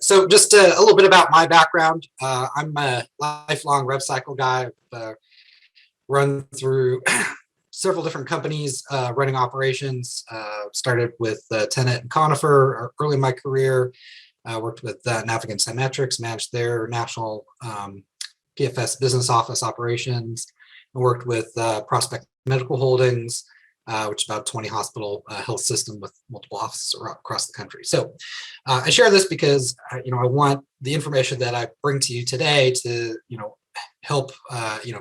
So just a little bit about my background. I'm a lifelong rev cycle guy. I've run through several different companies running operations. Started with Tenet and Conifer early in my career. Worked with Navigant Symmetrics, managed their national PFS business office operations. I worked with Prospect Medical Holdings, which is about a 20 hospital health system with multiple offices across the country. So I share this because I want the information that I bring to you today to help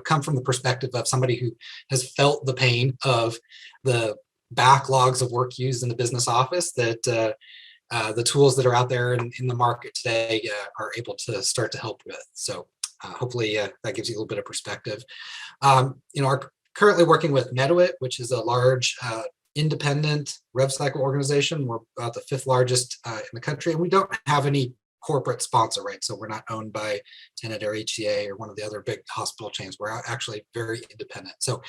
come from the perspective of somebody who has felt the pain of the backlogs of work used in the business office, that the tools that are out there in the market today are able to start to help with. So hopefully that gives you a little bit of perspective. Our currently working with Meduit, which is a large independent rev cycle organization. We're about the 5th largest in the country, and we don't have any corporate sponsor, right? So we're not owned by Tenet or HCA or one of the other big hospital chains. We're actually very independent. So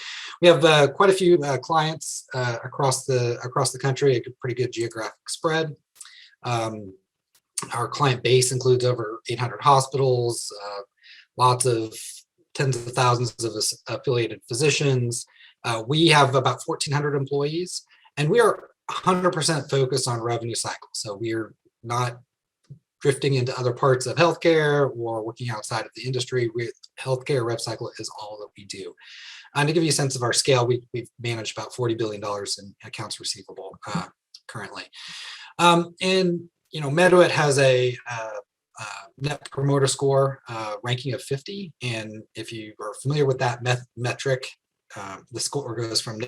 we have quite a few clients across the country, a pretty good geographic spread. Our client base includes over 800 hospitals, lots of tens of thousands of affiliated physicians. We have about 1,400 employees, and we are 100% focused on revenue cycle. So we're not drifting into other parts of healthcare or working outside of the industry. Healthcare rev cycle is all that we do. And to give you a sense of our scale, we've managed about $40 billion in accounts receivable currently. And Meduit has a net promoter score ranking of 50, and if you are familiar with that metric, the score goes from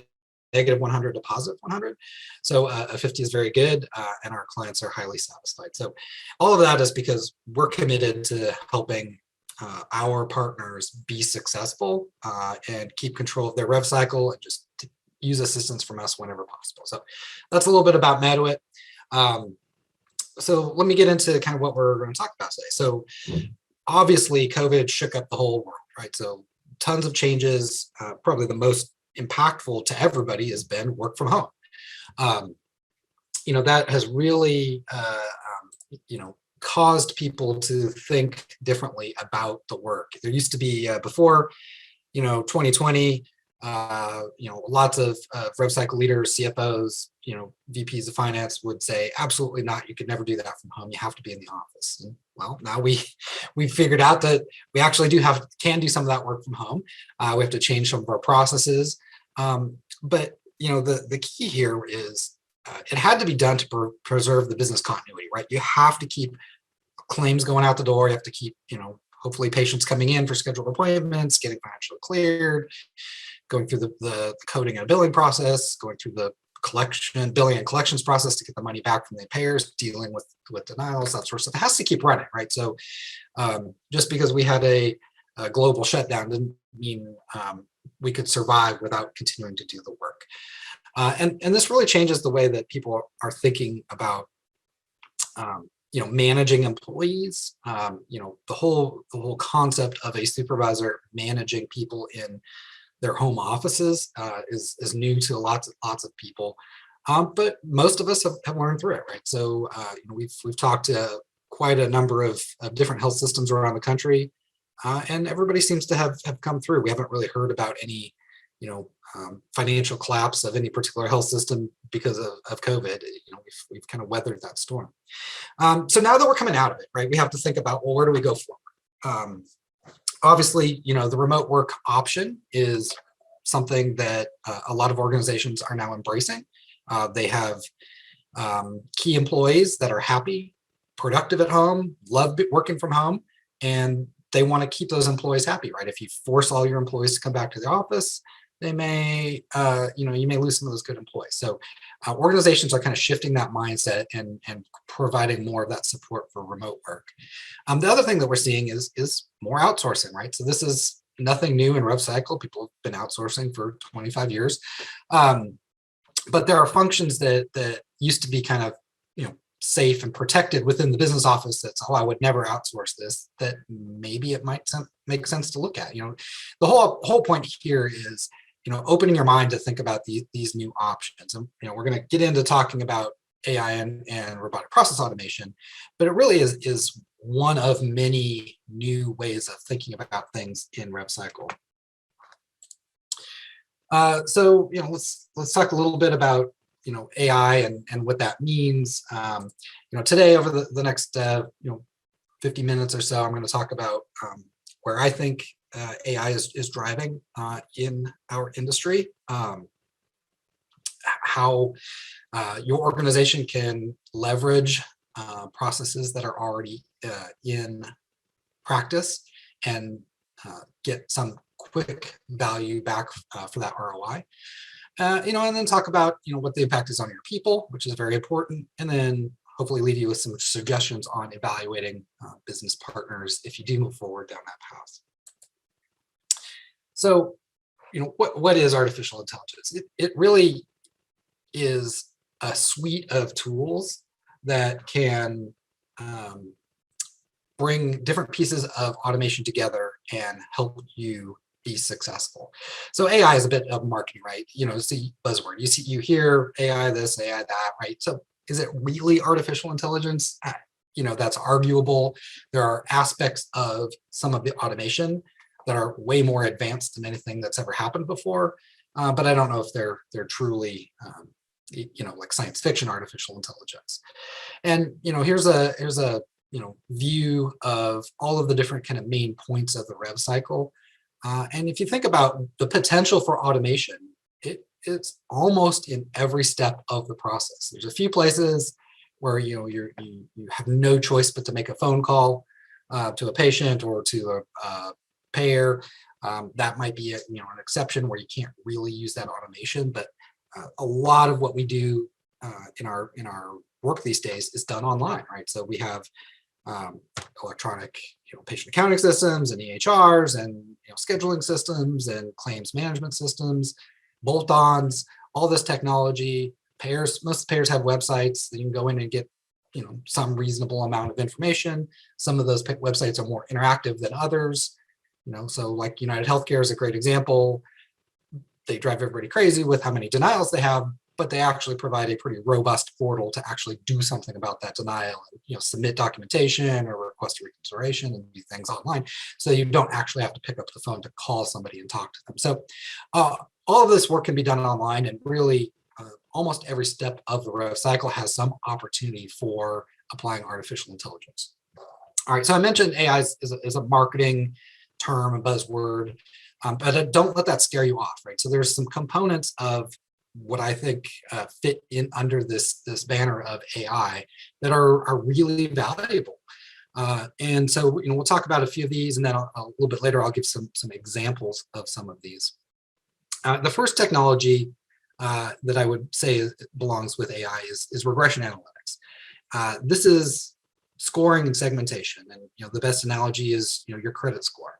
negative 100 to positive 100. So a 50 is very good, and our clients are highly satisfied. So all of that is because we're committed to helping our partners be successful and keep control of their rev cycle, and just to use assistance from us whenever possible. So that's a little bit about Meduit. So let me get into kind of what we're going to talk about today. So obviously COVID shook up the whole world, right? So tons of changes. Probably the most impactful to everybody has been work from home. That has really, caused people to think differently about the work. There used to be before, 2020, lots of rev cycle leaders, CFOs, VPs of finance would say, absolutely not. You could never do that from home. You have to be in the office. And, well, now we figured out that we actually can do some of that work from home. We have to change some of our processes. But the key here is it had to be done to preserve the business continuity, right? You have to keep claims going out the door. You have to keep, hopefully patients coming in for scheduled appointments, getting financially cleared, going through the coding and billing process, going through the billing and collections process to get the money back from the payers, dealing with denials, that sort of stuff. It has to keep running, right? So just because we had a global shutdown didn't mean we could survive without continuing to do the work. And this really changes the way that people are thinking about managing employees. The whole concept of a supervisor managing people in their home offices is new to lots of people, but most of us have learned through it, right? So we've talked to quite a number of different health systems around the country, and everybody seems to have come through. We haven't really heard about any financial collapse of any particular health system because of COVID. We've kind of weathered that storm. So now that we're coming out of it, right, we have to think about, well, where do we go forward? Obviously, the remote work option is something that a lot of organizations are now embracing. They have key employees that are happy, productive at home, love working from home, and they want to keep those employees happy, right? If you force all your employees to come back to the office, they may, you may lose some of those good employees. So organizations are kind of shifting that mindset and providing more of that support for remote work. The other thing that we're seeing is more outsourcing, right? So this is nothing new in rev cycle. People have been outsourcing for 25 years. But there are functions that used to be kind of, safe and protected within the business office. That's, I would never outsource this, that maybe it might make sense to look at. The whole point here is, opening your mind to think about these new options. And, we're going to get into talking about AI and robotic process automation, but it really is one of many new ways of thinking about things in RevCycle. So let's talk a little bit about AI and what that means. Today over the next 50 minutes or so, I'm going to talk about where I think AI is driving in our industry, how your organization can leverage processes that are already in practice and get some quick value back for that ROI. And then talk about what the impact is on your people, which is very important, and then hopefully leave you with some suggestions on evaluating business partners if you do move forward down that path. So, what is artificial intelligence? It really is a suite of tools that can bring different pieces of automation together and help you be successful. So AI is a bit of marketing, right? It's a buzzword. You hear AI this, AI that, right? So is it really artificial intelligence? That's arguable. There are aspects of some of the automation that are way more advanced than anything that's ever happened before. But I don't know if they're truly like science fiction artificial intelligence. And here's a view of all of the different kind of main points of the rev cycle. And if you think about the potential for automation, it's almost in every step of the process. There's a few places where you have no choice but to make a phone call to a patient or to a payer. That might be an exception where you can't really use that automation, but a lot of what we do in our work these days is done online, right? So we have electronic patient accounting systems and EHRs and scheduling systems and claims management systems, bolt-ons, all this technology. Most payers have websites that you can go in and get some reasonable amount of information. Some of those websites are more interactive than others. So like United Healthcare is a great example. They drive everybody crazy with how many denials they have, but they actually provide a pretty robust portal to actually do something about that denial, and submit documentation or request a reconsideration and do things online, so you don't actually have to pick up the phone to call somebody and talk to them. So all of this work can be done online, and really almost every step of the rev cycle has some opportunity for applying artificial intelligence. All right, so I mentioned AI is a marketing term, a buzzword, but don't let that scare you off, right? So there's some components of what I think fit in under this banner of AI that are really valuable. And so we'll talk about a few of these, and then a little bit later I'll give some examples of some of these. The first technology that I would say belongs with AI is regression analytics. This is scoring and segmentation, and the best analogy is your credit score.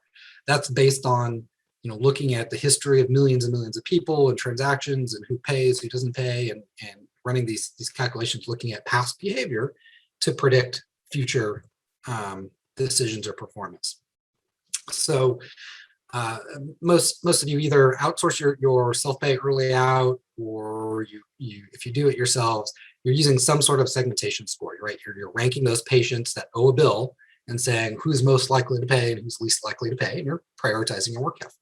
That's based on looking at the history of millions and millions of people and transactions and who pays, who doesn't pay, and running these calculations, looking at past behavior to predict future decisions or performance. So most of you either outsource your self-pay early out, or you if you do it yourselves, you're using some sort of segmentation score, right? You're ranking those patients that owe a bill and saying who's most likely to pay and who's least likely to pay, and you're prioritizing your work effort.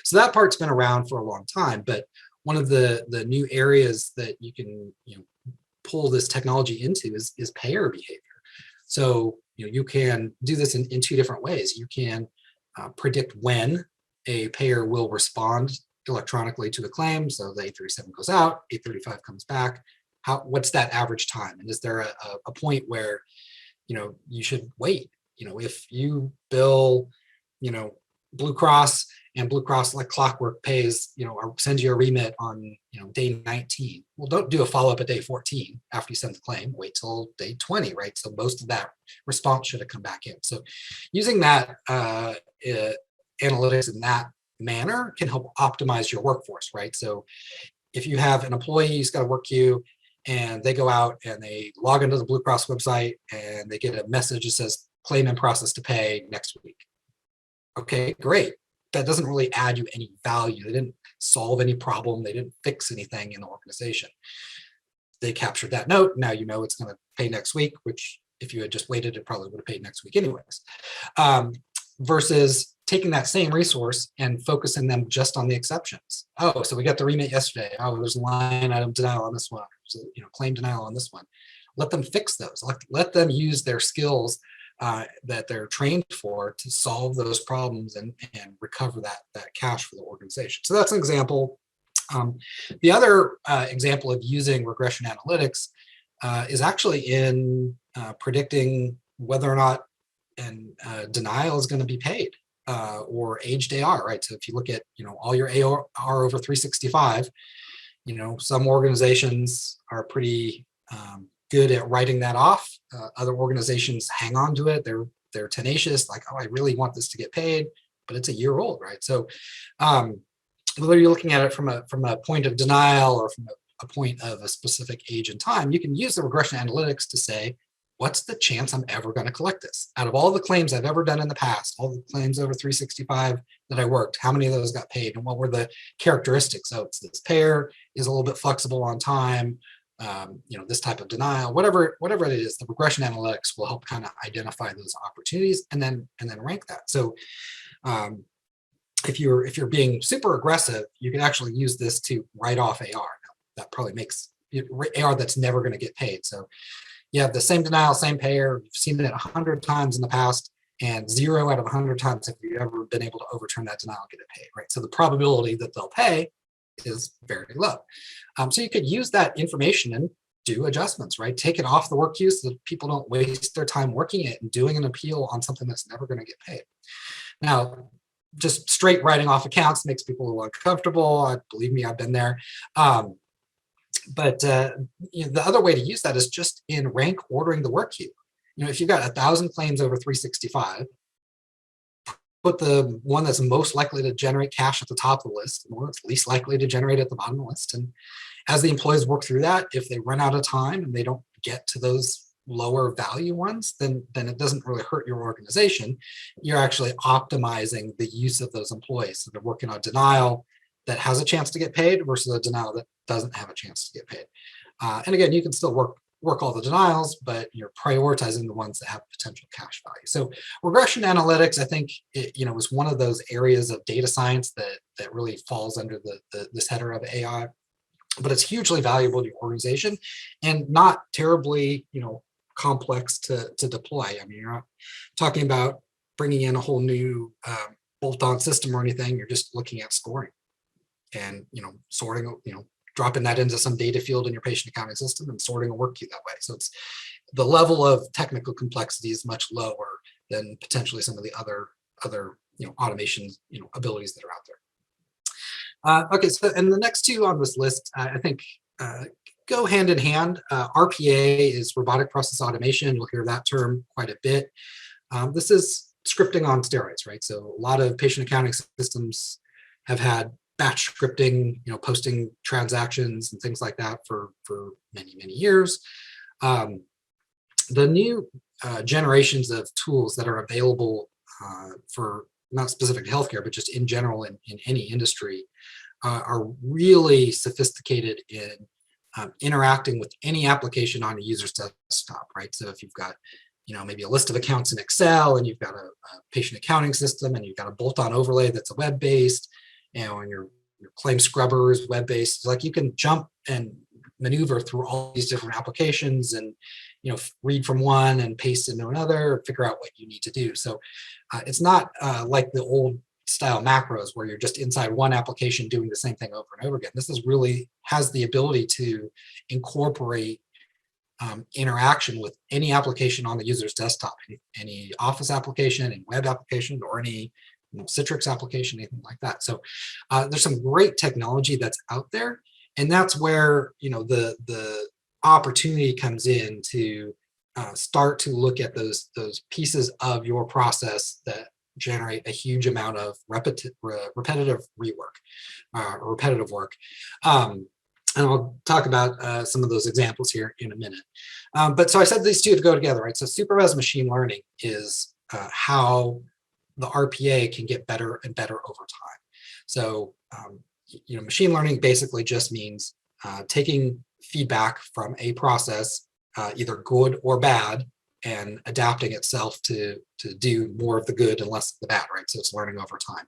So that part's been around for a long time, but one of the new areas that you can pull this technology into is payer behavior. So you can do this in two different ways. You can predict when a payer will respond electronically to a claim. So the 837 goes out, 835 comes back. What's that average time? And is there a point where you should wait? If you bill Blue Cross, and Blue Cross like clockwork pays or sends you a remit on day 19, well, don't do a follow-up at day 14 after you send the claim. Wait till day 20, right? So most of that response should have come back in. So using that analytics in that manner can help optimize your workforce, right? So if you have an employee who's got a work queue, and they go out and they log into the Blue Cross website and they get a message that says claim in process to pay next week. Okay, great. That doesn't really add you any value. They didn't solve any problem. They didn't fix anything in the organization. they captured that note. Now you know it's going to pay next week, which if you had just waited, it probably would have paid next week anyways. Versus taking that same resource and focusing them just on the exceptions. Oh, so we got the remit yesterday. Oh, there's line item denial on this one. So, claim denial on this one. Let them fix those. Let them use their skills that they're trained for to solve those problems and recover that cash for the organization. So that's an example. The other example of using regression analytics is actually in predicting whether or not denial is going to be paid or aged AR, right? So if you look at all your AR over 365, some organizations are pretty good at writing that off. Other organizations hang on to it. They're tenacious, like, oh, I really want this to get paid, but it's a year old, right? So whether you're looking at it from a point of denial or from a point of a specific age and time, you can use the regression analytics to say, what's the chance I'm ever going to collect this? Out of all the claims I've ever done in the past, all the claims over 365 that I worked, how many of those got paid and what were the characteristics? So it's this payer is a little bit flexible on time, this type of denial, whatever it is, the regression analytics will help kind of identify those opportunities and then rank that. So if you're being super aggressive, you can actually use this to write off AR. Now, that probably makes AR that's never going to get paid. So you have the same denial, same payer. You've seen it 100 times in the past, and 0 out of 100 times have you ever been able to overturn that denial and get it paid, right? So the probability that they'll pay is very low. So you could use that information and do adjustments, right? Take it off the work queue so that people don't waste their time working it and doing an appeal on something that's never going to get paid. Now, just straight writing off accounts makes people a little uncomfortable. Believe me, I've been there. But the other way to use that is just in rank ordering the work queue. If you've got 1,000 claims over 365, put the one that's most likely to generate cash at the top of the list, the one that's least likely to generate at the bottom of the list. And as the employees work through that, if they run out of time and they don't get to those lower value ones, then it doesn't really hurt your organization. You're actually optimizing the use of those employees. So they're working on denial that has a chance to get paid versus a denial that doesn't have a chance to get paid. And again, you can still work all the denials, but you're prioritizing the ones that have potential cash value. So regression analytics, I think, is one of those areas of data science that really falls under this header of AI, but it's hugely valuable to your organization and not terribly, complex to deploy. I mean, you're not talking about bringing in a whole new bolt-on system or anything. You're just looking at scoring and, sorting, dropping that into some data field in your patient accounting system and sorting a work queue that way. So it's the level of technical complexity is much lower than potentially some of the other automation abilities that are out there. Okay, so and the next two on this list, I think go hand in hand. RPA is robotic process automation. You'll hear that term quite a bit. This is scripting on steroids, right? So a lot of patient accounting systems have had batch scripting, posting transactions and things like that for many, many years. The new generations of tools that are available for not specific to healthcare, but just in general in any industry are really sophisticated in interacting with any application on a user's desktop, right? So if you've got maybe a list of accounts in Excel and you've got a patient accounting system and you've got a bolt-on overlay that's a web-based, and your claim scrubber is web-based, like you can jump and maneuver through all these different applications and read from one and paste into another, figure out what you need to do. So it's not like the old style macros where you're just inside one application doing the same thing over and over again. This is really has the ability to incorporate interaction with any application on the user's desktop, any Office application, any web application, or any Citrix application, anything like that. So there's some great technology that's out there, and that's where the opportunity comes in to start to look at those pieces of your process that generate a huge amount of repetitive work. And I'll talk about some of those examples here in a minute. But so I said these two to go together, right? So supervised machine learning is how the RPA can get better and better over time. So, machine learning basically just means taking feedback from a process, either good or bad, and adapting itself to do more of the good and less of the bad, right? So it's learning over time.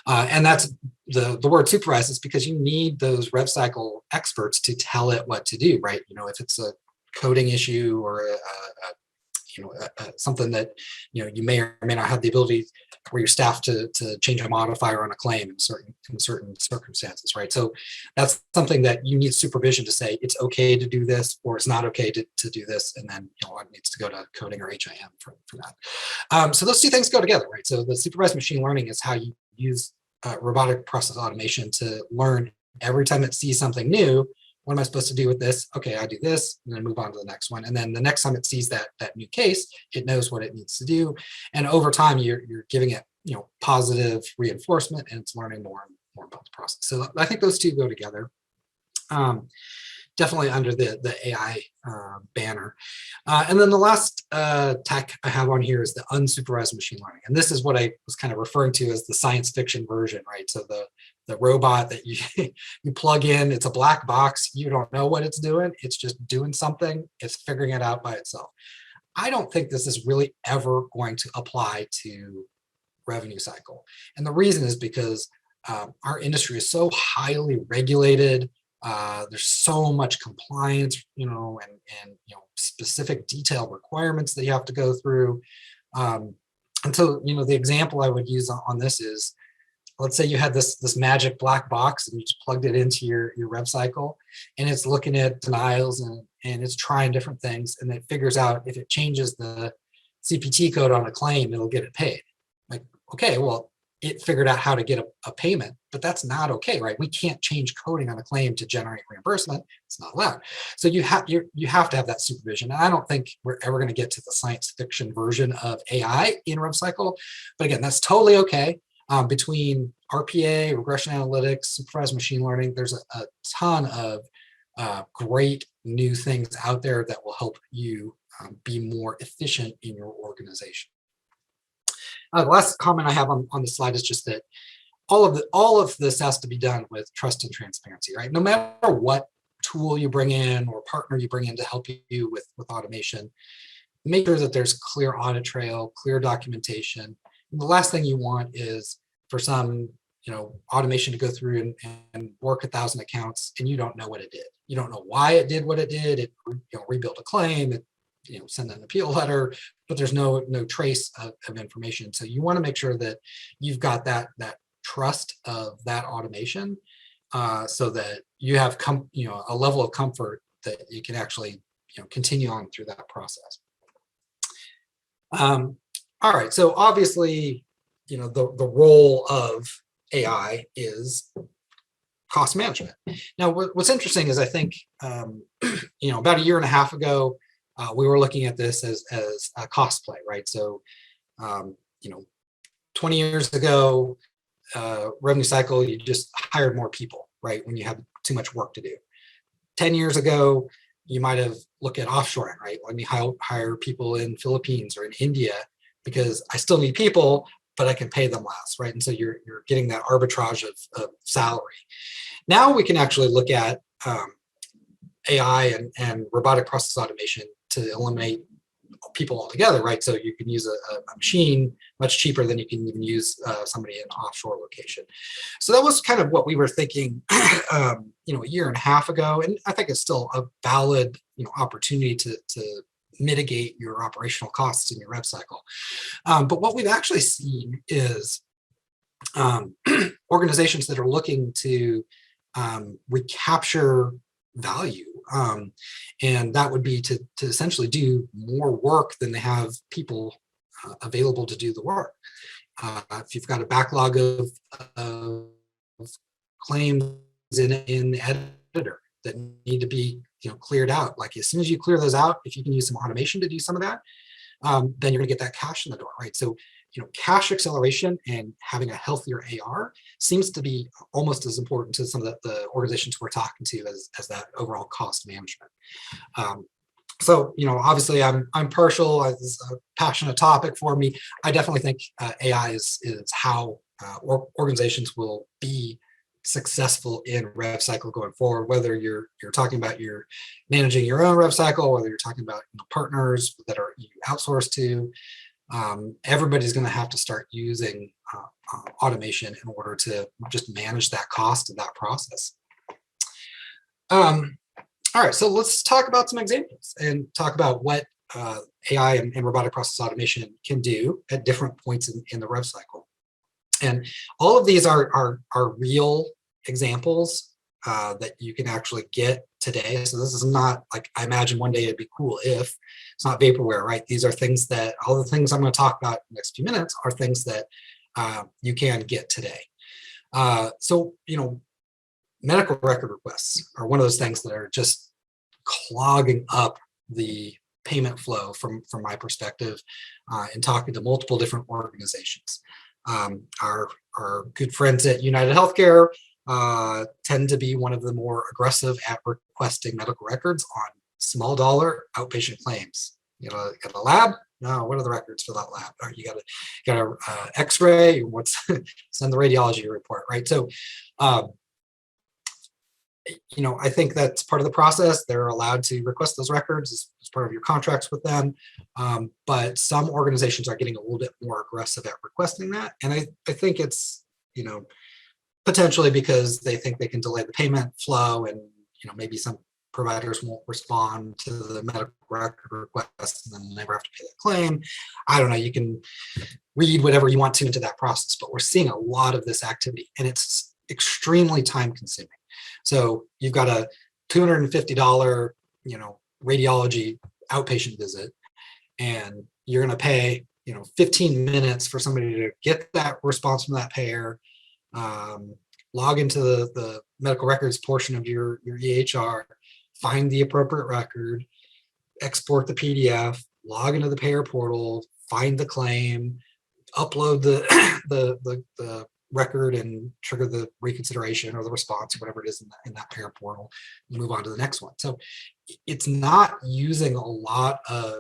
And that's the word supervised is because you need those rev cycle experts to tell it what to do, right? If it's a coding issue or something that you may or may not have the ability for your staff to change a modifier on a claim in certain circumstances, right? So that's something that you need supervision to say it's okay to do this or it's not okay to do this, and then it needs to go to coding or HIM for that. So those two things go together, right? So the supervised machine learning is how you use robotic process automation to learn every time it sees something new. What am I supposed to do with this? Okay, I do this, and then move on to the next one. And then the next time it sees that new case, it knows what it needs to do. And over time, you're giving it positive reinforcement, and it's learning more and more about the process. So I think those two go together. Definitely under the AI banner. And then the last tech I have on here is the unsupervised machine learning. And this is what I was kind of referring to as the science fiction version, right? So the robot that you plug in, it's a black box. You don't know what it's doing. It's just doing something. It's figuring it out by itself. I don't think this is really ever going to apply to revenue cycle. And the reason is because our industry is so highly regulated. There's so much compliance, and specific detailed requirements that you have to go through. And so, the example I would use on this is, let's say you had this magic black box and you just plugged it into your rev cycle, and it's looking at denials and it's trying different things, and it figures out if it changes the CPT code on a claim, it'll get it paid. Like, okay, well, it figured out how to get a payment, but that's not okay, right? We can't change coding on a claim to generate reimbursement. It's not allowed. So you have to have that supervision. And I don't think we're ever going to get to the science fiction version of AI in rev cycle. But again, that's totally okay. Between RPA, regression analytics, supervised machine learning, there's a ton of great new things out there that will help you be more efficient in your organization. The last comment I have on the slide is just that all of this has to be done with trust and transparency, right? No matter what tool you bring in or partner you bring in to help you with automation, make sure that there's clear audit trail, clear documentation. And the last thing you want is for some automation to go through and work 1,000 accounts and you don't know what it did. You don't know why it did what it did. It rebuilt a claim. It send an appeal letter, but there's no trace of information. So you want to make sure that you've got that trust of that automation, so that you have a level of comfort that you can actually continue on through that process. All right, so obviously the role of AI is cost management. Now, what's interesting is I think about a year and a half ago, we were looking at this as a cost play, right? So, 20 years ago, revenue cycle, you just hired more people, right? When you have too much work to do. 10 years ago, you might have looked at offshoring, right? Let me hire people in Philippines or in India because I still need people, but I can pay them less, right? And so you're getting that arbitrage of salary. Now we can actually look at AI and robotic process automation to eliminate people altogether, right? So you can use a machine much cheaper than you can even use somebody in an offshore location. So that was kind of what we were thinking, a year and a half ago, and I think it's still a valid, opportunity to mitigate your operational costs in your rev cycle. But what we've actually seen is organizations that are looking to recapture value. And that would be to essentially do more work than they have people available to do the work. If you've got a backlog of claims in the editor that need to be cleared out, like as soon as you clear those out, if you can use some automation to do some of that, then you're going to get that cash in the door, right? So cash acceleration and having a healthier AR seems to be almost as important to some of the organizations we're talking to as that overall cost management. So obviously I'm partial. It's a passionate topic for me. I definitely think AI is how organizations will be successful in rev cycle going forward, whether you're talking about you're managing your own rev cycle, whether you're talking about partners that are you outsourced to. Everybody's going to have to start using automation in order to just manage that cost of that process. All right, so let's talk about some examples and talk about what AI and robotic process automation can do at different points in the rev cycle. And all of these are real examples that you can actually get today. So this is not like, I imagine one day it'd be cool if it's not vaporware, right? These are things that, all the things I'm going to talk about in the next few minutes are things that you can get today. So, medical record requests are one of those things that are just clogging up the payment flow from my perspective in talking to multiple different organizations. Our good friends at United Healthcare tend to be one of the more aggressive at requesting medical records on small dollar outpatient claims. Got a lab? No, what are the records for that lab? Or you got a X-ray? Send the radiology report, right? So, I think that's part of the process. They're allowed to request those records as part of your contracts with them. But some organizations are getting a little bit more aggressive at requesting that. And I think it's, potentially because they think they can delay the payment flow, and, maybe some providers won't respond to the medical record request and then never have to pay that claim. I don't know. You can read whatever you want to into that process, but we're seeing a lot of this activity, and it's extremely time consuming. So you've got a $250, radiology outpatient visit, and you're going to pay, 15 minutes for somebody to get that response from that payer, log into the medical records portion of your EHR, find the appropriate record, export the PDF, log into the payer portal, find the claim, upload the record and trigger the reconsideration or the response or whatever it is in that payer portal, move on to the next one. So it's not using a lot of,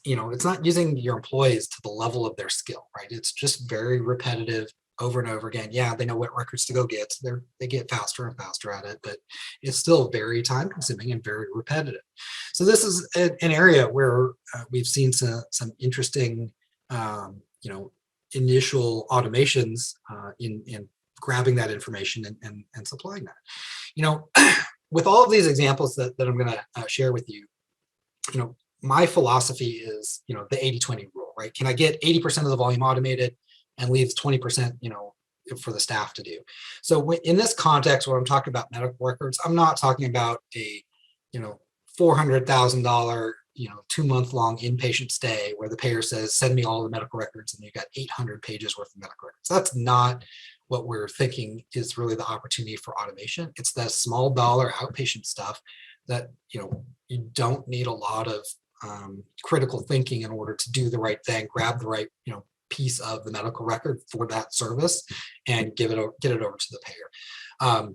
it's not using your employees to the level of their skill, right? It's just very repetitive over and over again. Yeah, they know what records to go get. So they get faster and faster at it, but it's still very time consuming and very repetitive. So this is an area where we've seen some interesting, initial automations in grabbing that information and supplying that. With all of these examples that I'm going to share with you, my philosophy is, the 80-20 rule, right? Can I get 80% of the volume automated and leave 20%, for the staff to do? So in this context, when I'm talking about medical records, I'm not talking about a, $400,000, 2-month-long inpatient stay where the payer says, send me all the medical records, and you got 800 pages worth of medical records. That's not what we're thinking is really the opportunity for automation. It's that small dollar outpatient stuff that, you don't need a lot of critical thinking in order to do the right thing, grab the right, piece of the medical record for that service and get it over to the payer.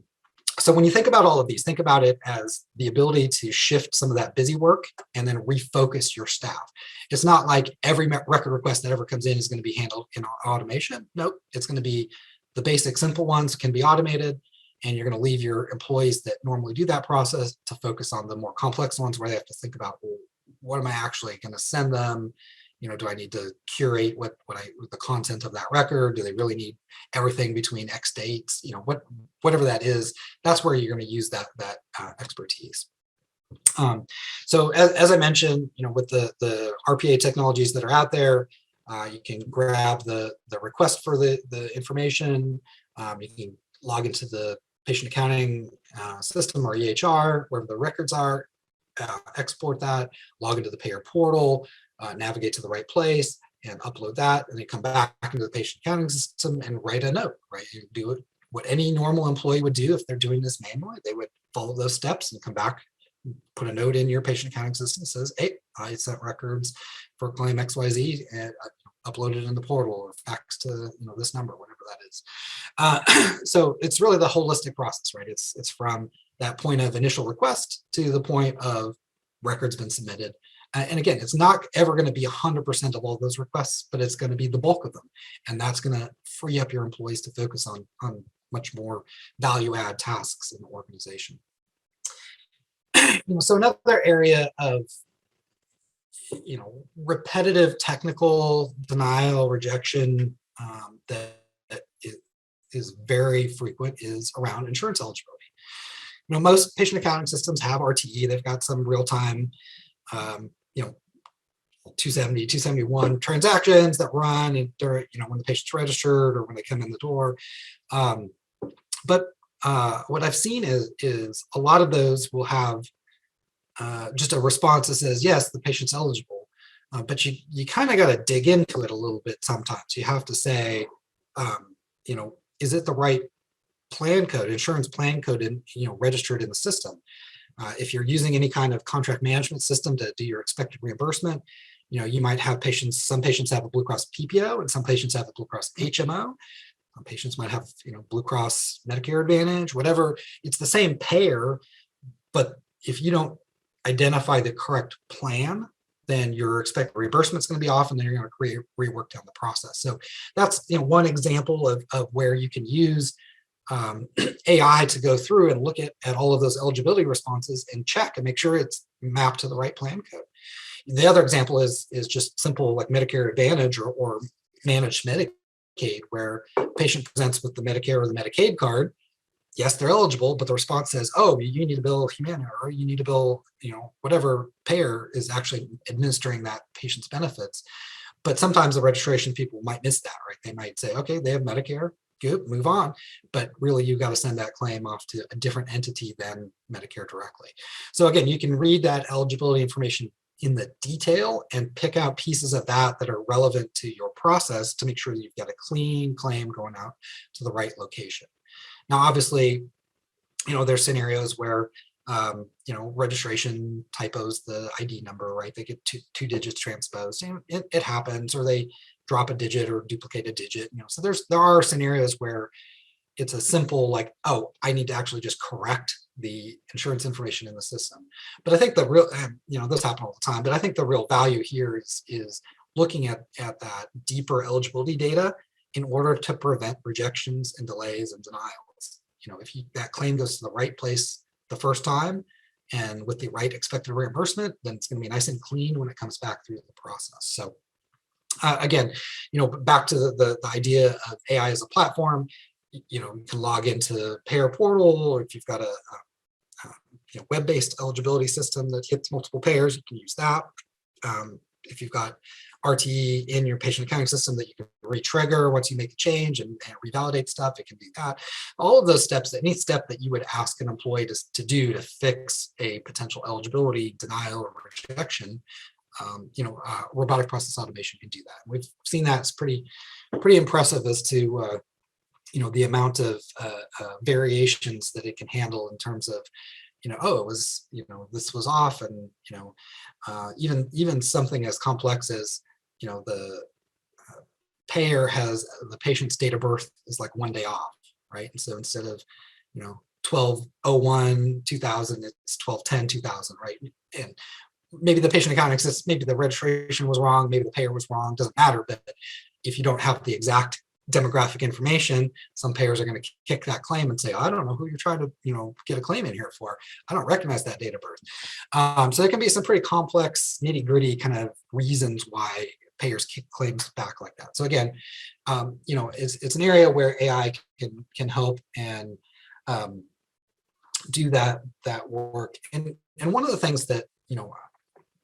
So when you think about all of these, think about it as the ability to shift some of that busy work and then refocus your staff. It's not like every record request that ever comes in is going to be handled in automation. Nope, it's going to be the basic simple ones can be automated, and you're going to leave your employees that normally do that process to focus on the more complex ones where they have to think about, well, what am I actually going to send them? Do I need to curate the content of that record? Do they really need everything between X dates? Whatever that is, that's where you're going to use that expertise. So as I mentioned, with the RPA technologies that are out there, you can grab the request for the information. You can log into the patient accounting system or EHR, wherever the records are, export that, log into the payer portal, navigate to the right place and upload that, and then come back into the patient accounting system and write a note, right? You do it what any normal employee would do if they're doing this manually. They would follow those steps and come back, put a note in your patient accounting system that says, hey, I sent records for claim XYZ and I uploaded in the portal or fax to this number, whatever that is. So it's really the holistic process, right? It's from that point of initial request to the point of records been submitted And again, it's not ever going to be 100% of all those requests, but it's going to be the bulk of them. And that's going to free up your employees to focus on much more value add tasks in the organization. So another area of repetitive technical denial, rejection that is very frequent is around insurance eligibility. Most patient accounting systems have RTE. They've got some real-time, 270, 271 transactions that run during, when the patient's registered or when they come in the door. But what I've seen is a lot of those will have just a response that says, yes, the patient's eligible. But you kind of got to dig into it a little bit sometimes. You have to say, is it the right plan code, insurance plan code, registered in the system? If you're using any kind of contract management system to do your expected reimbursement, you might have patients, some patients have a Blue Cross PPO and some patients have a Blue Cross HMO. Some patients might have, Blue Cross Medicare Advantage, whatever. It's the same payer, but if you don't identify the correct plan, then your expected reimbursement is going to be off, and then you're going to rework down the process. So that's one example of where you can use AI to go through and look at all of those eligibility responses and check and make sure it's mapped to the right plan code. The other example is just simple, like Medicare Advantage or managed Medicaid, where a patient presents with the Medicare or the Medicaid card. Yes, they're eligible, but the response says, oh, you need to bill Humana, or you need to bill, whatever payer is actually administering that patient's benefits. But sometimes the registration people might miss that, right? They might say, okay, they have Medicare, good, move on. But really, you've got to send that claim off to a different entity than Medicare directly. So again, you can read that eligibility information in the detail and pick out pieces of that are relevant to your process to make sure that you've got a clean claim going out to the right location. Now, obviously, there's scenarios where, registration typos the ID number, right? They get two digits transposed. It happens, or they drop a digit or duplicate a digit. So there are scenarios where it's a simple like, oh, I need to actually just correct the insurance information in the system. But I think the real, this happens all the time. But I think the real value here is looking at that deeper eligibility data in order to prevent rejections and delays and denials. If that claim goes to the right place the first time and with the right expected reimbursement, then it's going to be nice and clean when it comes back through the process. So again, back to the idea of AI as a platform, you can log into payer portal, or if you've got a web-based eligibility system that hits multiple payers, you can use that. If you've got RTE in your patient accounting system that you can re-trigger once you make a change and revalidate stuff, it can do that. All of those steps, any step that you would ask an employee to do to fix a potential eligibility denial or rejection, robotic process automation can do that. We've seen that. It's pretty impressive as to the amount of variations that it can handle in terms of oh, it was, this was off, and even something as complex as the payer has the patient's date of birth is like one day off, right? And so instead of 12/01/2000, it's 12/10/2000, right? And maybe the patient accounting system, maybe the registration was wrong, maybe the payer was wrong, doesn't matter. But if you don't have the exact demographic information, some payers are going to kick that claim and say, I don't know who you're trying to get a claim in here for. I don't recognize that date of birth. So there can be some pretty complex, nitty-gritty kind of reasons why payers kick claims back like that. So again, it's an area where AI can help and do that work. And one of the things that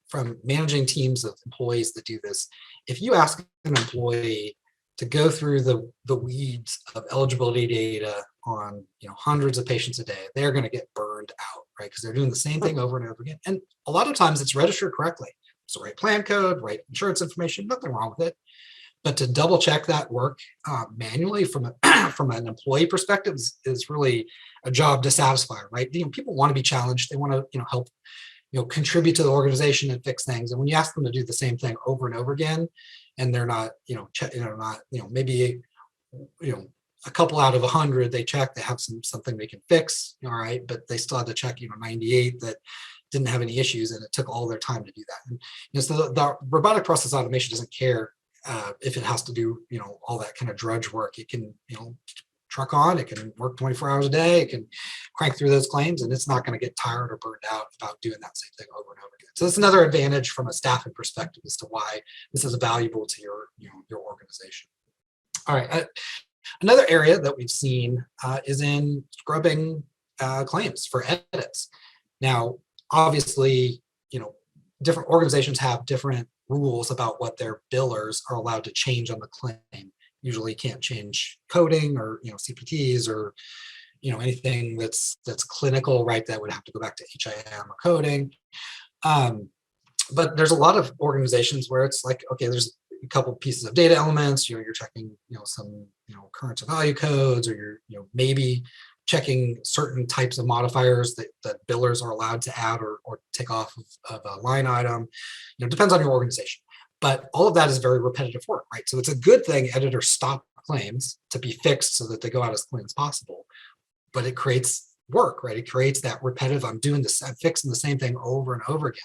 from managing teams of employees that do this, if you ask an employee to go through the weeds of eligibility data on hundreds of patients a day, they're going to get burned out, right? Because they're doing the same thing over and over again. And a lot of times it's registered correctly. It's the right plan code, right insurance information, nothing wrong with it. But to double check that work manually from an employee perspective is really a job dissatisfier, right? people want to be challenged. They want to help contribute to the organization and fix things. And when you ask them to do the same thing over and over again, and they're not, maybe, a couple out of 100, they check, they have something they can fix, all right, but they still have to check, 98 that, didn't have any issues, and it took all their time to do that. And so the robotic process automation doesn't care if it has to do all that kind of drudge work. It can truck on, it can work 24 hours a day, it can crank through those claims, and it's not going to get tired or burned out about doing that same thing over and over again. So that's another advantage from a staffing perspective as to why this is valuable to your organization. All right. Another area that we've seen is in scrubbing claims for edits. Now, obviously, different organizations have different rules about what their billers are allowed to change on the claim. Usually can't change coding or CPTs or anything that's clinical, right? That would have to go back to HIM or coding. But there's a lot of organizations where it's like, okay, there's a couple pieces of data elements, you're checking some current value codes, or you're maybe checking certain types of modifiers that billers are allowed to add or take off of a line item. Depends on your organization. But all of that is very repetitive work, right? So it's a good thing editors stop claims to be fixed so that they go out as clean as possible. But it creates work, right? It creates that repetitive, I'm fixing the same thing over and over again.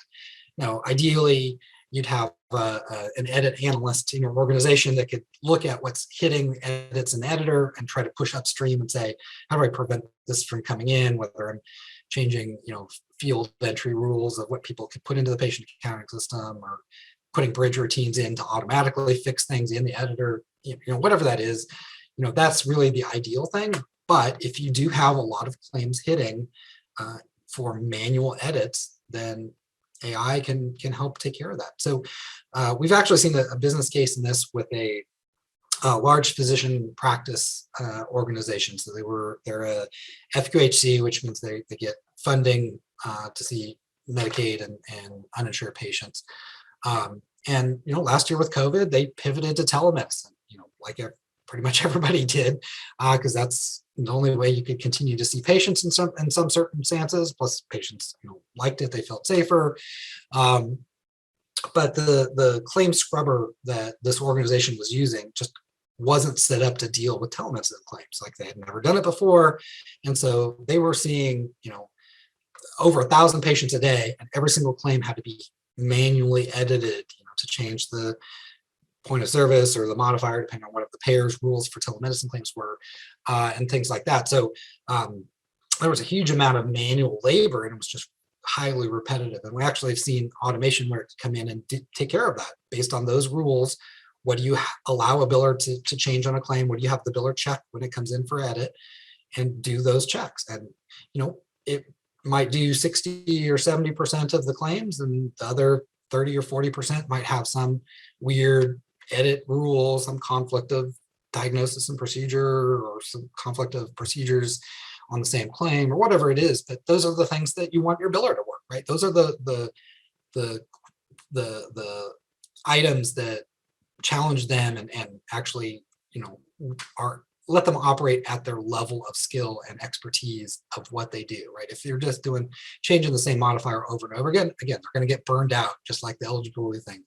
Now, ideally, you'd have an edit analyst in your organization that could look at what's hitting edits in the editor and try to push upstream and say, how do I prevent this from coming in, whether I'm changing field entry rules of what people could put into the patient accounting system, or putting bridge routines in to automatically fix things in the editor, whatever that is, that's really the ideal thing. But if you do have a lot of claims hitting for manual edits, then AI can help take care of that. So we've actually seen a business case in this with a large physician practice organization. So they're a FQHC, which means they get funding to see Medicaid and uninsured patients. And last year with COVID, they pivoted to telemedicine, like pretty much everybody did, because that's the only way you could continue to see patients in some circumstances. Plus, patients liked it; they felt safer. But the claim scrubber that this organization was using just wasn't set up to deal with telemedicine claims. Like, they had never done it before, and so they were seeing over 1,000 patients a day, and every single claim had to be manually edited, to change the point of service or the modifier, depending on what the payer's rules for telemedicine claims were, and things like that. So there was a huge amount of manual labor, and it was just highly repetitive. And we actually have seen automation where it can come in and take care of that based on those rules. What do you allow a biller to change on a claim? What do you have the biller check when it comes in for edit, and do those checks? And it might do 60 or 70% of the claims, and the other 30 or 40% might have some weird edit rule, some conflict of diagnosis and procedure, or some conflict of procedures on the same claim, or whatever it is. But those are the things that you want your biller to work, right? Those are the items that challenge them and actually are let them operate at their level of skill and expertise of what they do, right? If you're just changing the same modifier over and over again, they're going to get burned out, just like the eligibility thing.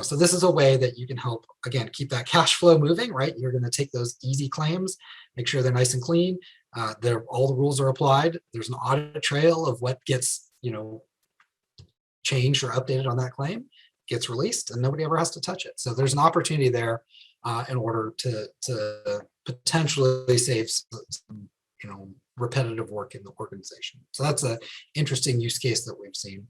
So this is a way that you can help, again, keep that cash flow moving, right? You're going to take those easy claims, make sure they're nice and clean. All the rules are applied. There's an audit trail of what gets, changed or updated on that claim, gets released, and nobody ever has to touch it. So there's an opportunity there in order to potentially save some, repetitive work in the organization. So that's an interesting use case that we've seen.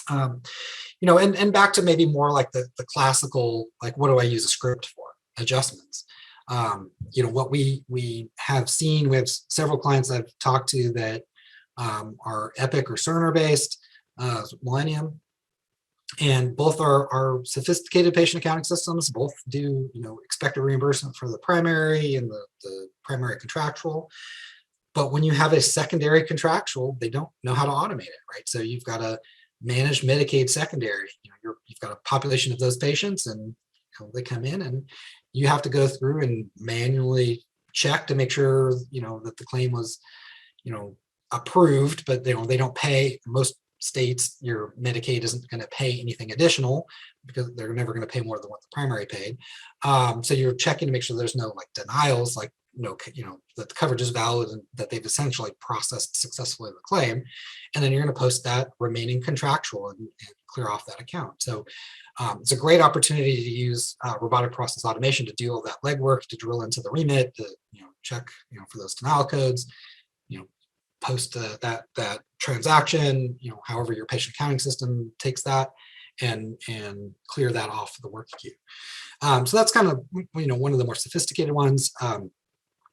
And back to maybe more like the classical, like, what do I use a script for? Adjustments. What we have seen, we have several clients I've talked to that are Epic or Cerner based, Millennium, and both are sophisticated patient accounting systems. Both do expected reimbursement for the primary and the primary contractual. But when you have a secondary contractual, they don't know how to automate it, right? So you've got to manage Medicaid secondary. You've got a population of those patients, and they come in, and you have to go through and manually check to make sure that the claim was approved, but they don't pay. Most states, your Medicaid isn't going to pay anything additional because they're never going to pay more than what the primary paid. So you're checking to make sure there's no denials, like that the coverage is valid and that they've essentially processed successfully the claim, and then you're going to post that remaining contractual and clear off that account. So it's a great opportunity to use robotic process automation to do all that legwork, to drill into the remit, to check for those denial codes, post that transaction, however your patient accounting system takes that, and clear that off the work queue. So that's kind of one of the more sophisticated ones.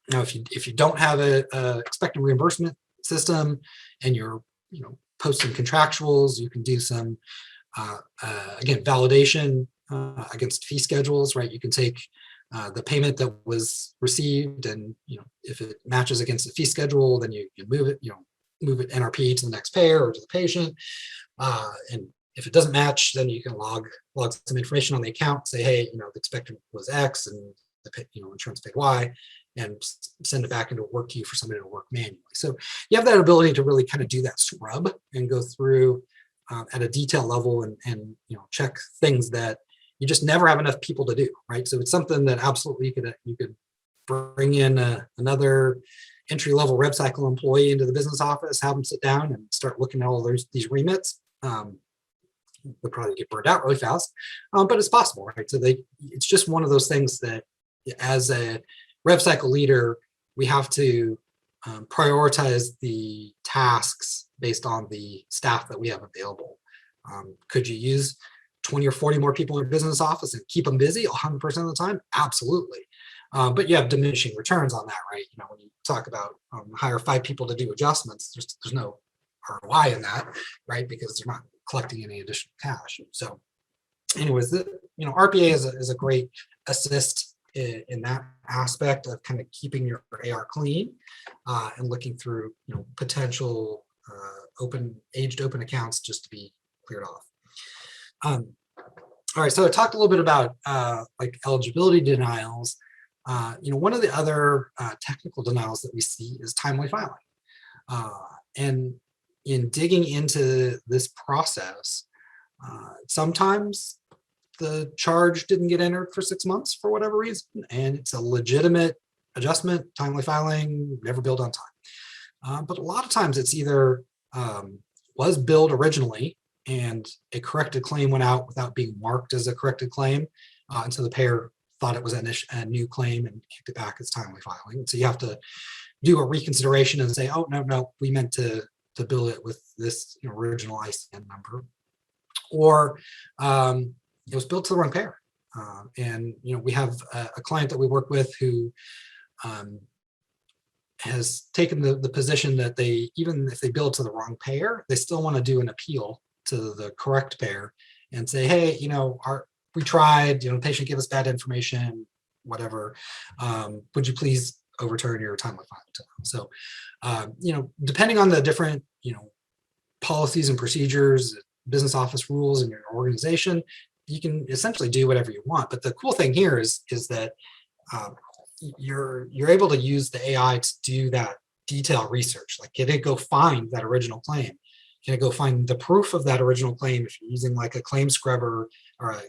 Now, if you don't have a expected reimbursement system and you're posting contractuals, you can do some again validation against fee schedules, right? You can take the payment that was received, and if it matches against the fee schedule, then you move it NRP to the next payer or to the patient, and if it doesn't match, then you can log some information on the account, say, hey, the expected was X and the insurance paid Y, and send it back into a work queue for somebody to work manually. So you have that ability to really kind of do that scrub and go through at a detail level and check things that you just never have enough people to do, right? So it's something that absolutely you could bring in another entry-level rev cycle employee into the business office, have them sit down and start looking at all these remits. They'll probably get burned out really fast, but it's possible, right? So it's just one of those things that, as a rev cycle leader, we have to prioritize the tasks based on the staff that we have available. Could you use 20 or 40 more people in your business office and keep them busy 100% of the time? Absolutely. But you have diminishing returns on that, right? When you talk about hire 5 people to do adjustments, there's no ROI in that, right? Because they're not collecting any additional cash. So anyways, RPA is a great assist in that aspect of kind of keeping your AR clean and looking through potential aged open accounts just to be cleared off. All right, so I talked a little bit about like eligibility denials. One of the other technical denials that we see is timely filing. And in digging into this process, sometimes the charge didn't get entered for 6 months for whatever reason, and it's a legitimate adjustment, timely filing, never billed on time. But a lot of times it's either was billed originally and a corrected claim went out without being marked as a corrected claim, and so the payer thought it was a new claim and kicked it back as timely filing. So you have to do a reconsideration and say, oh, no, we meant to bill it with this original ICN number, or it was billed to the wrong payer. And we have a client that we work with who has taken the position that even if they bill to the wrong payer, they still want to do an appeal to the correct payer and say, hey, we tried, patient gave us bad information, whatever. Would you please overturn your timely filing? So, depending on the different, policies and procedures, business office rules in your organization, you can essentially do whatever you want. But the cool thing here is that you're able to use the AI to do that detailed research. Like, can it go find that original claim? Can it go find the proof of that original claim if you're using like a claim scrubber or a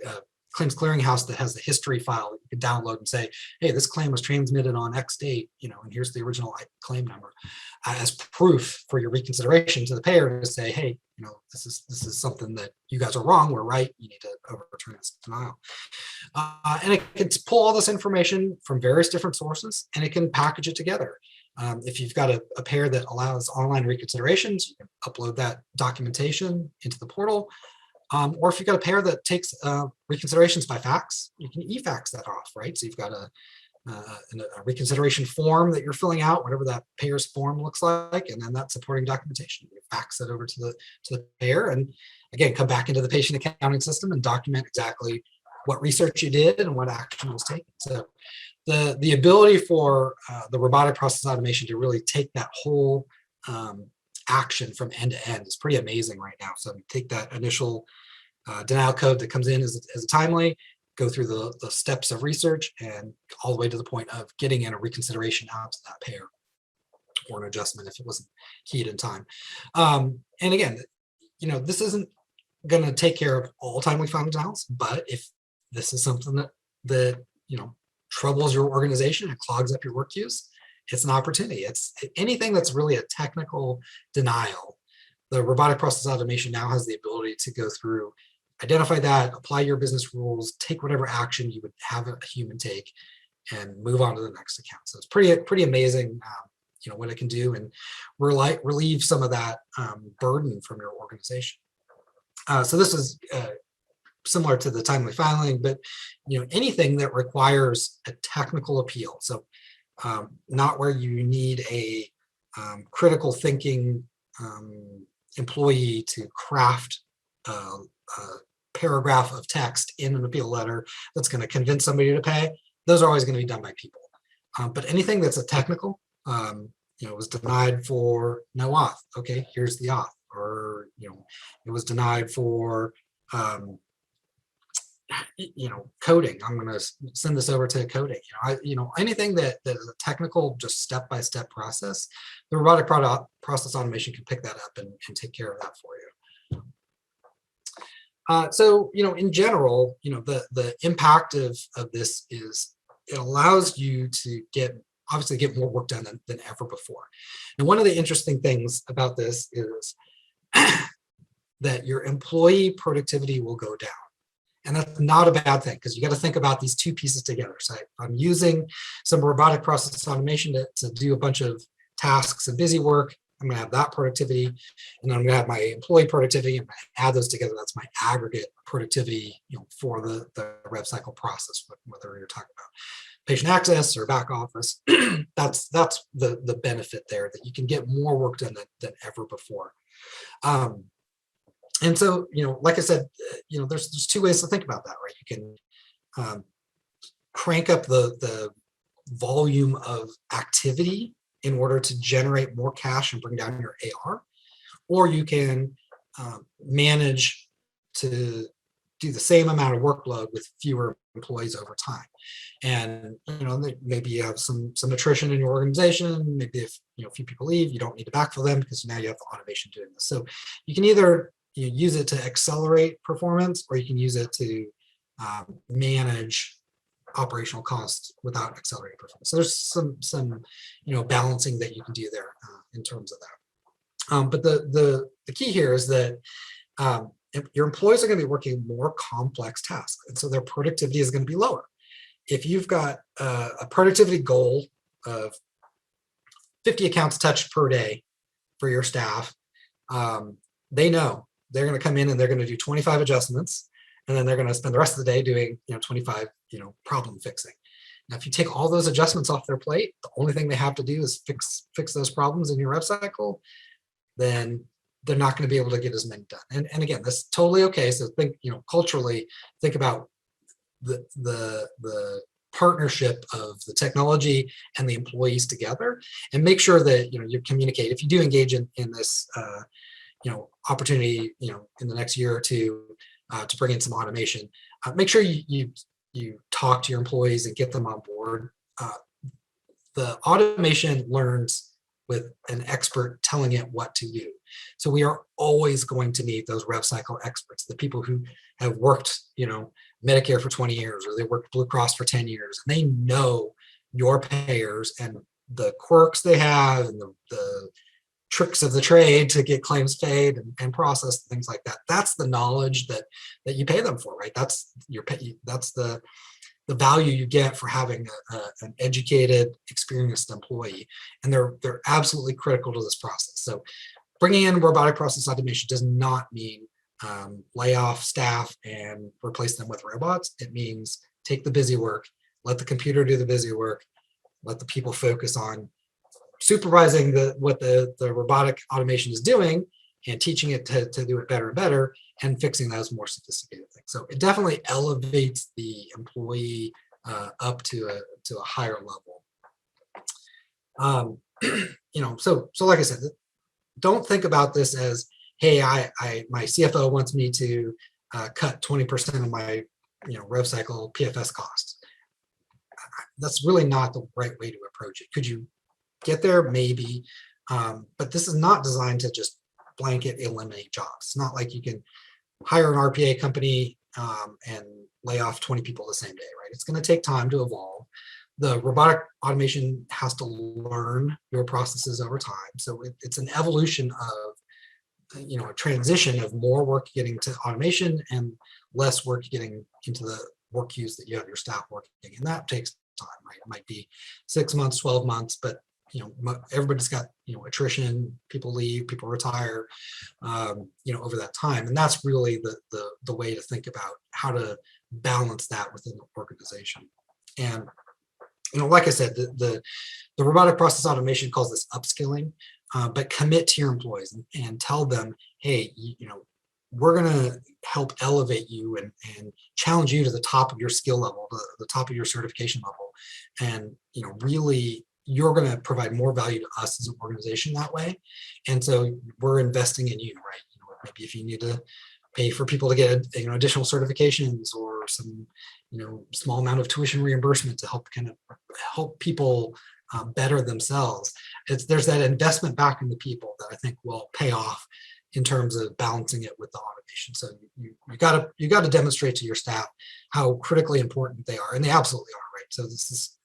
claims clearinghouse that has the history file that you can download and say, hey, this claim was transmitted on X date, and here's the original claim number as proof for your reconsideration to the payer to say, hey, this is something that you guys are wrong, we're right, you need to overturn this denial. And it can pull all this information from various different sources, and it can package it together. If you've got a payer that allows online reconsiderations, you can upload that documentation into the portal. Or if you've got a payer that takes reconsiderations by fax, you can e-fax that off, right? So you've got a reconsideration form that you're filling out, whatever that payer's form looks like, and then that supporting documentation. You fax it over to the payer, and again, come back into the patient accounting system and document exactly what research you did and what action was taken. So the ability for the robotic process automation to really take that whole action from end to end is pretty amazing right now. So take that initial denial code that comes in as a timely, go through the steps of research, and all the way to the point of getting in a reconsideration out to that payer or an adjustment if it wasn't keyed in time. And again, this isn't going to take care of all timely filing denials, but if this is something that troubles your organization and clogs up your work queues, it's an opportunity. It's anything that's really a technical denial. The robotic process automation now has the ability to go through, identify that, apply your business rules, take whatever action you would have a human take, and move on to the next account. So it's pretty amazing, what it can do, and relieve some of that burden from your organization. So this is similar to the timely filing, but anything that requires a technical appeal. So not where you need a critical thinking employee to craft a paragraph of text in an appeal letter that's going to convince somebody to pay. Those are always going to be done by people. But anything that's a technical, it was denied for no auth. Okay, here's the auth. Or it was denied for coding. I'm going to send this over to coding. Anything that is a technical, just step-by-step process, the robotic process automation can pick that up and take care of that for you. So in general, the impact of this is it allows you to obviously get more work done than ever before. And one of the interesting things about this is that your employee productivity will go down. And that's not a bad thing, because you got to think about these two pieces together. So I'm using some robotic process automation to do a bunch of tasks and busy work. I'm going to have that productivity, and then I'm going to have my employee productivity, and add those together. That's my aggregate productivity, for the rev cycle process, whether you're talking about patient access or back office. That's the benefit there, that you can get more work done than ever before. And so, like I said, there's two ways to think about that, right? You can crank up the volume of activity in order to generate more cash and bring down your AR, or you can manage to do the same amount of workload with fewer employees over time. And maybe you have some attrition in your organization. Maybe if a few people leave, you don't need to backfill them because now you have the automation doing this. So you can either use it to accelerate performance, or you can use it to manage operational costs without accelerating performance. So there's some balancing that you can do there in terms of that. But the key here is that your employees are going to be working more complex tasks, and so their productivity is going to be lower. If you've got a productivity goal of 50 accounts touched per day for your staff, they know they're going to come in and they're going to do 25 adjustments, and then they're going to spend the rest of the day doing 25 problem fixing. Now, if you take all those adjustments off their plate, the only thing they have to do is fix those problems in your rev cycle, then they're not going to be able to get as many done. And again, that's totally okay. So think, culturally, think about the partnership of the technology and the employees together, and make sure that you communicate. If you do engage in this opportunity in the next year or two to bring in some automation, make sure you talk to your employees and get them on board. The automation learns with an expert telling it what to do. So we are always going to need those rev cycle experts, the people who have worked Medicare for 20 years, or they worked Blue Cross for 10 years, and they know your payers and the quirks they have, and the tricks of the trade to get claims paid and process things like that. That's the knowledge that you pay them for, right? That's the value you get for having an educated, experienced employee, and they're absolutely critical to this process. So bringing in robotic process automation does not mean lay off staff and replace them with robots. It means take the busy work, let the computer do the busy work, let the people focus on supervising what the robotic automation is doing, and teaching it to do it better and better, and fixing those more sophisticated things. So it definitely elevates the employee up to a higher level. So like I said, don't think about this as, hey, my CFO wants me to cut 20% of my rev cycle PFS costs. That's really not the right way to approach it. Could you get there? Maybe, but this is not designed to just blanket eliminate jobs. It's not like you can hire an RPA company, and lay off 20 people the same day, right? It's going to take time to evolve. The robotic automation has to learn your processes over time. So it's an evolution of, a transition of more work getting to automation and less work getting into the work queues that you have your staff working. And that takes time, right? It might be 6 months, 12 months, but everybody's got, attrition, people leave, people retire, over that time. And that's really the way to think about how to balance that within the organization. And, like I said, the robotic process automation calls this upskilling, but commit to your employees and tell them, hey, we're going to help elevate you and challenge you to the top of your skill level, the top of your certification level. And, really, you're going to provide more value to us as an organization that way. And so we're investing in you, right? Maybe if you need to pay for people to get additional certifications or some small amount of tuition reimbursement to help people better themselves. There's that investment back in the people that I think will pay off in terms of balancing it with the automation. So you got to demonstrate to your staff how critically important they are, and they absolutely are, right? So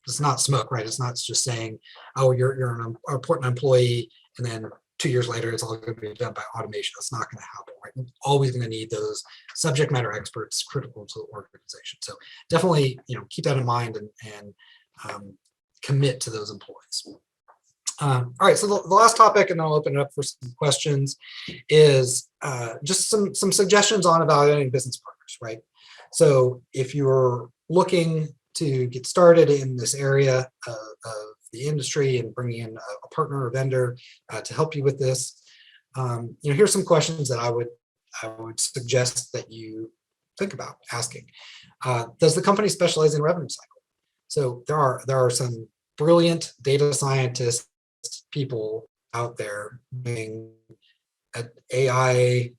it's not smoke, right? It's not just saying, oh, you're an important employee, and then 2 years later it's all going to be done by automation. That's not going to happen, right? You're always going to need those subject matter experts critical to the organization. So definitely, keep that in mind and commit to those employees. All right, so the last topic, and then I'll open it up for some questions, is just some suggestions on evaluating business partners, right? So if you're looking to get started in this area of the industry and bringing in a partner or vendor to help you with this, here's some questions that I would suggest that you think about asking. Does the company specialize in revenue cycle? So there are some brilliant data scientists, people out there doing AI,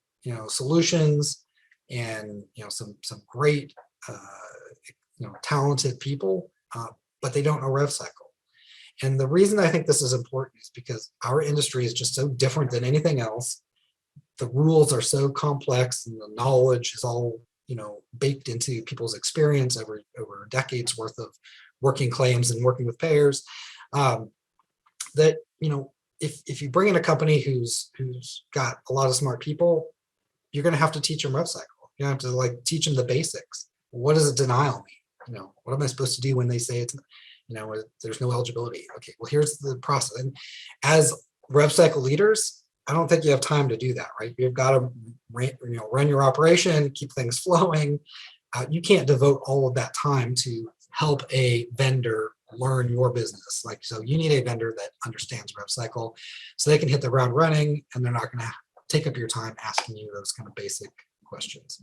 solutions, and some great, talented people, but they don't know rev cycle. And the reason I think this is important is because our industry is just so different than anything else. The rules are so complex, and the knowledge is all baked into people's experience over decades worth of working claims and working with payers. That if you bring in a company who's got a lot of smart people, you're going to have to teach them rev cycle. You have to teach them the basics. What does a denial mean? What am I supposed to do when they say it's there's no eligibility? Okay, well, here's the process. And as rev cycle leaders, I don't think you have time to do that, right? You've got to run your operation, keep things flowing. You can't devote all of that time to help a vendor learn your business. So you need a vendor that understands rev cycle so they can hit the ground running, and they're not going to take up your time asking you those kind of basic questions.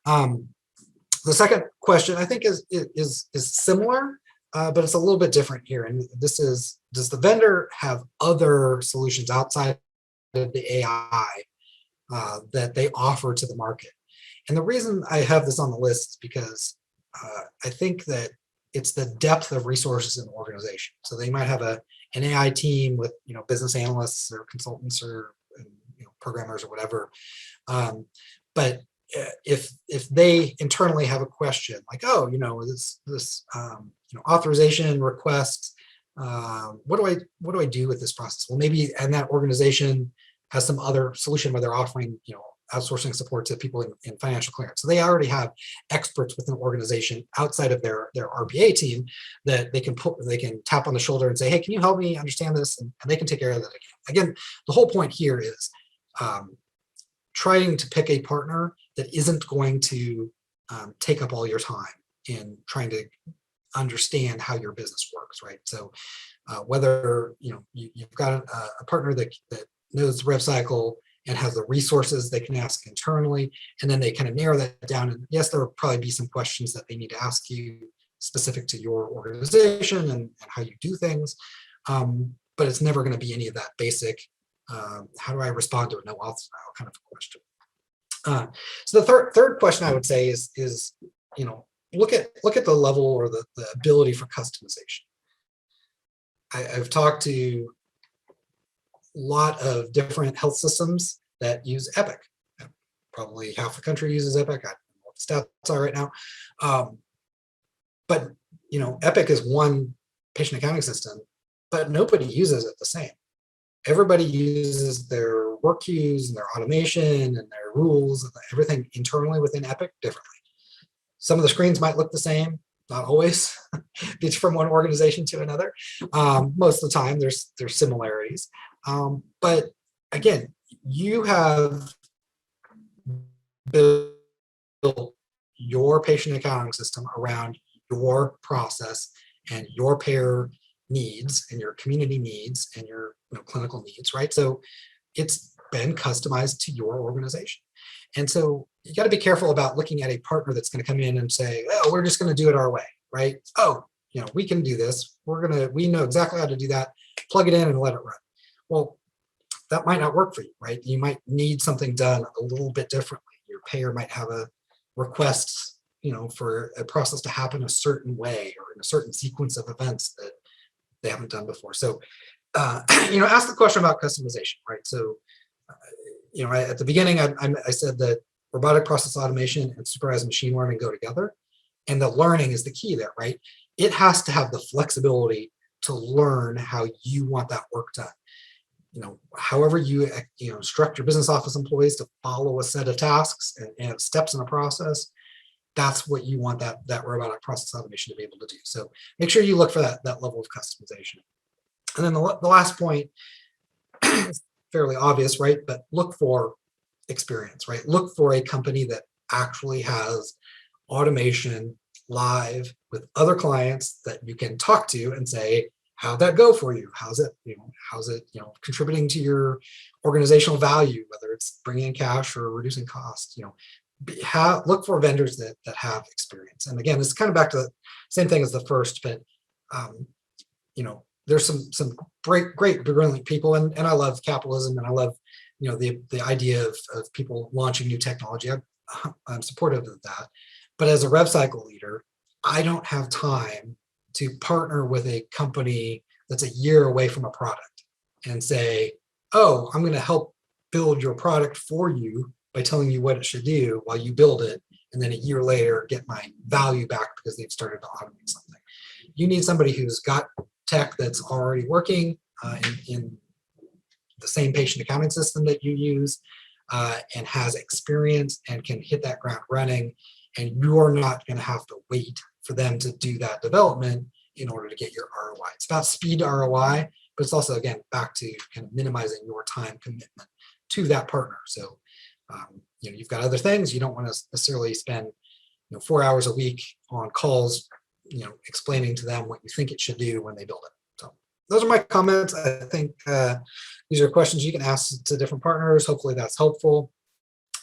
The second question I think is similar, but it's a little bit different here. And this is, does the vendor have other solutions outside of the AI that they offer to the market? And the reason I have this on the list is because I think that it's the depth of resources in the organization. So they might have an AI team with business analysts or consultants or programmers or whatever. But if they internally have a question like, oh, this authorization request, what do I do with this process? Well, maybe, and that organization has some other solution where they're offering outsourcing support to people in financial clearance. So they already have experts within the organization outside of their RPA team that they can tap on the shoulder and say, hey, can you help me understand this? And they can take care of that. Again, the whole point here is trying to pick a partner that isn't going to take up all your time in trying to understand how your business works, right? So whether you've got a partner that knows rev cycle and has the resources they can ask internally, and then they kind of narrow that down. And yes, there will probably be some questions that they need to ask you specific to your organization and how you do things, but it's never going to be any of that basic, how do I respond to a no auth style kind of a question. So the third question I would say is look at the level or the ability for customization. I've talked to a lot of different health systems that use Epic. Probably half the country uses Epic. I don't know the stats are right now. Um, but Epic is one patient accounting system, but nobody uses it the same. Everybody uses their work queues and their automation and their rules and everything internally within Epic differently. Some of the screens might look the same, not always. It's from one organization to another. Most of the time, there's similarities. But again, you have built your patient accounting system around your process and your payer needs and your community needs and your clinical needs, right? So it's been customized to your organization. And so you got to be careful about looking at a partner that's going to come in and say, oh, we're just going to do it our way, right? Oh, we can do this. We know exactly how to do that. Plug it in and let it run. Well, that might not work for you, right? You might need something done a little bit differently. Your payer might have a request, for a process to happen a certain way or in a certain sequence of events that they haven't done before. So, ask the question about customization, right? So, at the beginning, I said that robotic process automation and supervised machine learning go together, and the learning is the key there, right? It has to have the flexibility to learn how you want that work done. However you instruct your business office employees to follow a set of tasks and steps in a process, that's what you want that robotic process automation to be able to do. So make sure you look for that level of customization. And then the last point is fairly obvious, right? But look for experience, right? Look for a company that actually has automation live with other clients that you can talk to and say, how'd that go for you? How's it contributing to your organizational value, whether it's bringing in cash or reducing costs? Look for vendors that have experience. And again, this is kind of back to the same thing as the first, but there's some great brilliant people, and I love capitalism, and I love the idea of people launching new technology. I'm supportive of that, but as a rev cycle leader, I don't have time to partner with a company that's a year away from a product and say, oh, I'm going to help build your product for you by telling you what it should do while you build it, and then a year later get my value back because they've started to automate something. You need somebody who's got tech that's already working in the same patient accounting system that you use and has experience and can hit that ground running, and you're not going to have to wait for them to do that development in order to get your ROI. It's about speed to ROI, but it's also, again, back to kind of minimizing your time commitment to that partner. So you've got other things. You don't want to necessarily spend 4 hours a week on calls explaining to them what you think it should do when they build it. So those are my comments. I think these are questions you can ask to different partners. Hopefully that's helpful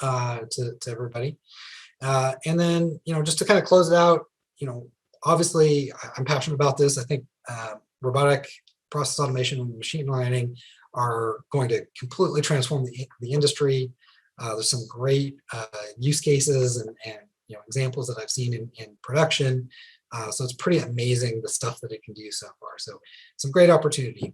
to everybody. And then just to kind of close it out, obviously I'm passionate about this. I think robotic process automation and machine learning are going to completely transform the industry. There's some great use cases and examples that I've seen in production. So it's pretty amazing the stuff that it can do so far. So some great opportunity.